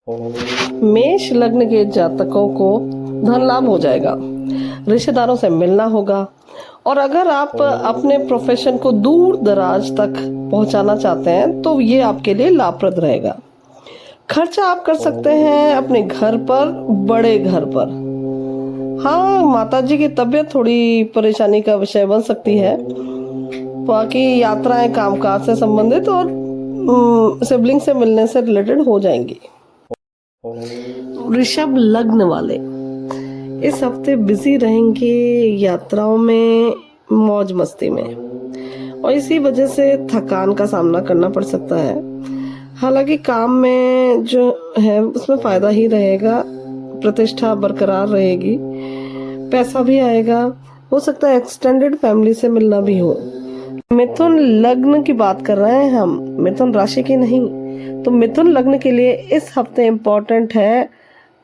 मेष लग्न के जातकों को धन लाभ हो जाएगा, रिश्तेदारों से मिलना होगा। और अगर आप अपने प्रोफेशन को दूर दराज तक पहुंचाना चाहते हैं तो ये आपके लिए लाभप्रद रहेगा। खर्चा आप कर सकते हैं अपने घर पर, बड़े घर पर। हाँ, माताजी की तबीयत थोड़ी परेशानी का विषय बन सकती है। बाकी यात्राएं कामकाज से संबंधित और सिबलिंग से मिलने से रिलेटेड हो जाएंगी। वृषभ लग्न वाले इस हफ्ते बिजी रहेंगे यात्राओं में, मौज मस्ती में, और इसी वजह से थकान का सामना करना पड़ सकता है। हालांकि काम में जो है उसमें फायदा ही रहेगा, प्रतिष्ठा बरकरार रहेगी, पैसा भी आएगा। हो सकता है एक्सटेंडेड फैमिली से मिलना भी हो। मिथुन लग्न की बात कर रहे हैं हम, मिथुन राशि की नहीं। तो मिथुन लग्न के लिए इस हफ्ते इम्पोर्टेंट है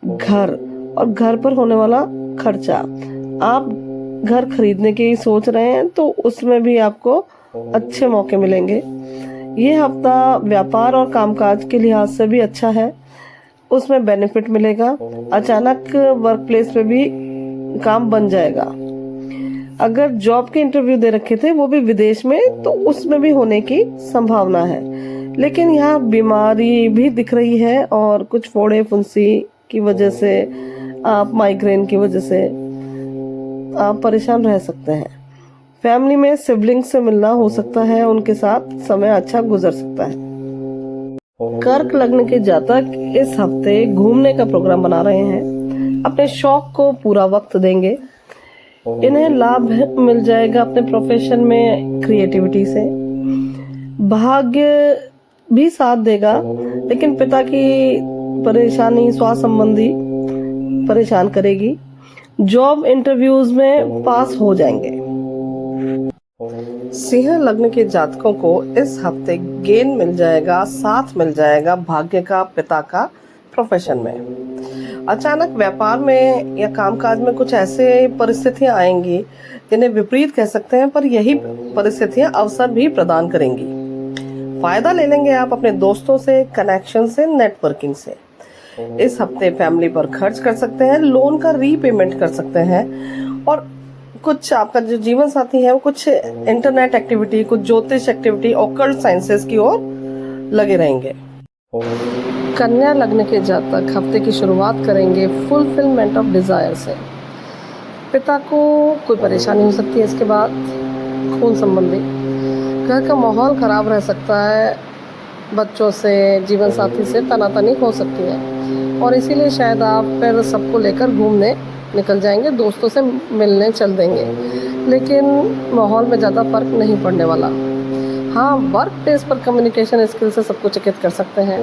घर, और घर पर होने वाला खर्चा। आप घर खरीदने की सोच रहे हैं तो उसमें भी आपको अच्छे मौके मिलेंगे। ये हफ्ता व्यापार और कामकाज के लिहाज से भी अच्छा है, उसमें बेनिफिट मिलेगा। अचानक वर्क प्लेस पे भी काम बन जाएगा। अगर जॉब के इंटरव्यू दे रखे थे वो भी विदेश में, तो उसमें भी होने की संभावना है। लेकिन यहाँ बीमारी भी दिख रही है, और कुछ फोड़े फुंसी की वजह से, आप माइग्रेन की वजह से आप परेशान रह सकते हैं। फैमिली में सिबलिंग से मिलना हो सकता है, उनके साथ समय अच्छा गुजर सकता है। कर्क लग्न के जातक इस हफ्ते घूमने का प्रोग्राम बना रहे हैं, अपने शौक को पूरा वक्त देंगे। इन्हें लाभ मिल जाएगा अपने प्रोफेशन में, क्रिएटिविटी से। भाग्य भी साथ देगा, लेकिन पिता की परेशानी स्वास्थ्य संबंधी परेशान करेगी। जॉब इंटरव्यूज में पास हो जाएंगे। सिंह लग्न के जातकों को इस हफ्ते गेन मिल जाएगा, साथ मिल जाएगा भाग्य का, पिता का प्रोफेशन में। अचानक व्यापार में या कामकाज में कुछ ऐसे परिस्थितियां आएंगी जिन्हें विपरीत कह सकते हैं, पर यही परिस्थितियां अवसर भी प्रदान करेंगी। फायदा ले लेंगे आप अपने दोस्तों से, कनेक्शन से, नेटवर्किंग से। इस हफ्ते फैमिली पर खर्च कर सकते हैं, लोन का रीपेमेंट कर सकते हैं, और कुछ आपका जो जीवन साथी है वो कुछ इंटरनेट एक्टिविटी, कुछ ज्योतिष एक्टिविटी, ऑकल्ट साइंसेस की ओर लगे रहेंगे। कन्या लग्न के जातक हफ्ते की शुरुआत करेंगे फुलफिलमेंट ऑफ डिजायर से। पिता को कोई परेशानी हो सकती है इसके बाद, खून संबंधी। घर का माहौल खराब रह सकता है, बच्चों से, जीवन साथी से तनातनी हो सकती है, और इसीलिए शायद आप फिर सबको लेकर घूमने निकल जाएंगे, दोस्तों से मिलने चल देंगे। लेकिन माहौल में ज़्यादा फर्क नहीं पड़ने वाला। हाँ, वर्क प्लेस पर कम्युनिकेशन स्किल से सबको चकित कर सकते हैं।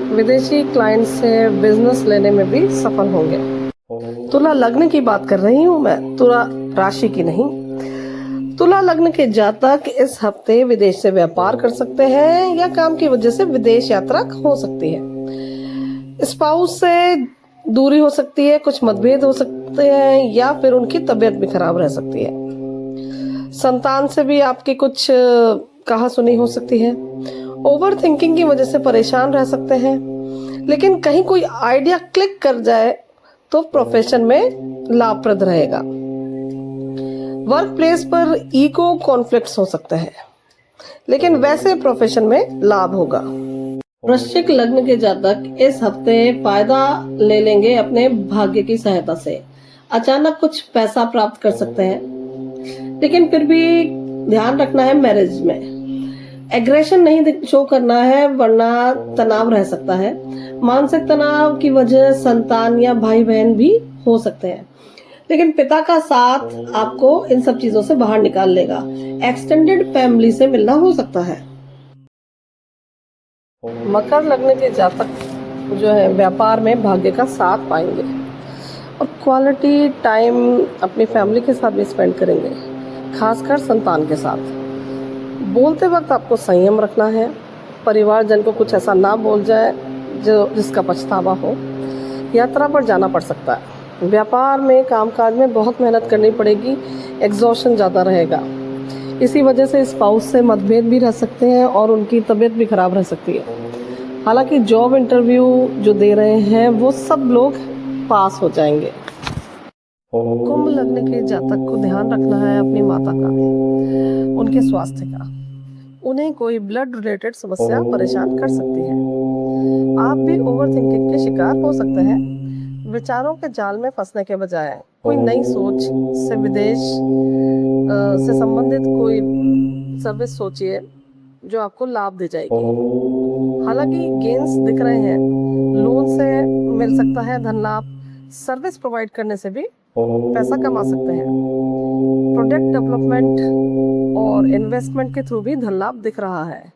विदेशी क्लाइंट से बिजनेस लेने में भी सफल होंगे। तुला लग्न की बात कर रही हूँ मैं, तुला राशि की नहीं। तुला लग्न के जातक इस हफ्ते विदेश से व्यापार कर सकते हैं, या काम की वजह से विदेश यात्रा हो सकती है। स्पाउस से दूरी हो सकती है, कुछ मतभेद हो सकते हैं, या फिर उनकी तबीयत भी खराब रह सकती है। संतान से भी आपकी कुछ कहा सुनी हो सकती है। ओवर थिंकिंग की वजह से परेशान रह सकते हैं, लेकिन कहीं कोई आइडिया क्लिक कर जाए तो प्रोफेशन में लाभप्रद रहेगा। वर्क प्लेस पर ईगो कॉन्फ्लिक्ट्स हो सकते हैं, लेकिन वैसे प्रोफेशन में लाभ होगा। वृश्चिक लग्न के जातक इस हफ्ते फायदा ले लेंगे अपने भाग्य की सहायता से। अचानक कुछ पैसा प्राप्त कर सकते हैं, लेकिन फिर भी ध्यान रखना है मैरिज में। एग्रेशन नहीं शो करना है, वरना तनाव रह सकता है। मानसिक तनाव की वजह संतान या भाई बहन भी हो सकते हैं, लेकिन पिता का साथ आपको इन सब चीजों से बाहर निकाल लेगा। एक्सटेंडेड फैमिली से मिलना हो सकता है। मकर लग्न के जातक जो है व्यापार में भाग्य का साथ पाएंगे, और क्वालिटी टाइम अपनी फैमिली के साथ भी स्पेंड करेंगे, खासकर संतान के साथ। बोलते वक्त आपको संयम रखना है, परिवारजन को कुछ ऐसा ना बोल जाए जिसका पछतावा हो। यात्रा पर जाना पड़ सकता है। व्यापार में, कामकाज में बहुत मेहनत करनी पड़ेगी, एग्जॉशन ज़्यादा रहेगा। इसी वजह से स्पाउस से मतभेद भी रह सकते हैं, और उनकी तबीयत भी खराब रह सकती है। हालांकि जॉब इंटरव्यू जो दे रहे हैं वो सब लोग पास हो जाएंगे। कुंभ लगने के जातक को ध्यान रखना है अपनी माता का, उनके स्वास्थ्य का। उन्हें कोई ब्लड रिलेटेड समस्या परेशान कर सकती है। आप भी ओवर थिंकिंग के शिकार हो सकते हैं। विचारों के जाल में फंसने के बजाय कोई नई सोच से विदेश से संबंधित कोई सर्विस सोचिए जो आपको लाभ दे जाएगी। हालांकि गेन्स दिख रहे हैं, लोन से मिल सकता है धन लाभ, सर्विस प्रोवाइड करने से भी पैसा कमा सकते हैं। प्रोडक्ट डेवलपमेंट और इन्वेस्टमेंट के थ्रू भी धन लाभ दिख रहा है।